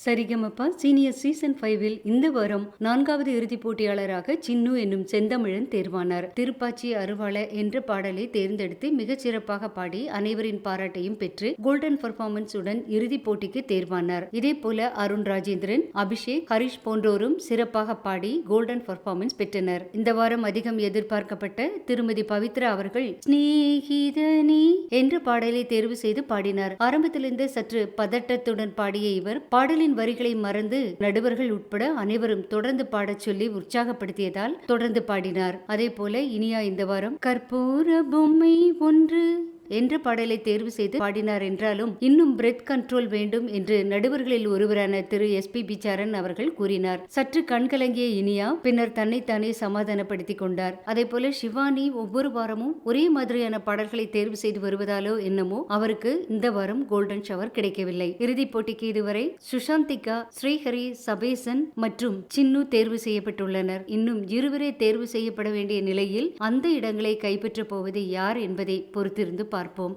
Sa Re Ga Ma Pa senior season 5 இந்த வாரம் 4வது இறுதிப் போட்டியாளராக சின்னு என்னும் செந்தமிழன் தேர்வானார். திருப்பாச்சி அருவாள என்ற பாடலை தேர்ந்தெடுத்து மிகச் சிறப்பாக பாடி அனைவரின் பாராட்டையும் பெற்று கோல்டன் பர்ஃபார்மன்ஸ் உடன் இறுதிப் போட்டிக்கு தேர்வானார். இதேபோல அருண் ராஜேந்திரன், அபிஷேக், ஹரிஷ் போன்றோரும் சிறப்பாக பாடி கோல்டன் பர்ஃபார்மன்ஸ் பெற்றனர். இந்த வாரம் அதிகம் எதிர்பார்க்கப்பட்ட திருமதி பவித்ரா அவர்கள் ஸ்நேகிதனி என்ற பாடலை தேர்வு செய்து பாடினார். ஆரம்பத்திலிருந்து சற்று பதட்டத்துடன் பாடிய இவர் பாடலின் வரிகளை மறந்து நடுவர்கள் உட்பட அனைவரும் தொடர்ந்து பாடச் சொல்லி உற்சாகப்படுத்தியதால் தொடர்ந்து பாடினார். அதே போல இனியா இந்த வாரம் கற்பூர பொம்மை ஒன்று என்ற பாடலை தேர்வு செய்து பாடினார் என்றாலும் இன்னும் பிரெத் கண்ட்ரோல் வேண்டும் என்று நடுவர்களில் ஒருவரான திரு எஸ்பிபி சரண் அவர்கள் கூறினார். சற்று கண்கலங்கிய இனியா பின்னர் தன்னைத்தானே சமாதானப்படுத்திக் கொண்டார். அதே போல சிவானி ஒவ்வொரு வாரமும் ஒரே மாதிரியான பாடல்களை தேர்வு செய்து வருவதாலோ என்னமோ அவருக்கு இந்த வாரம் கோல்டன் ஷவர் கிடைக்கவில்லை. இறுதிப் போட்டிக்கு இதுவரை சுஷாந்திகா, ஸ்ரீஹரி, சபேசன் மற்றும் சின்னு தேர்வு செய்யப்பட்டுள்ளனர். இன்னும் இருவரே தேர்வு செய்யப்பட வேண்டிய நிலையில் அந்த இடங்களை கைப்பற்ற போவது யார் என்பதை பொறுத்திருந்து பார்ப்போம்.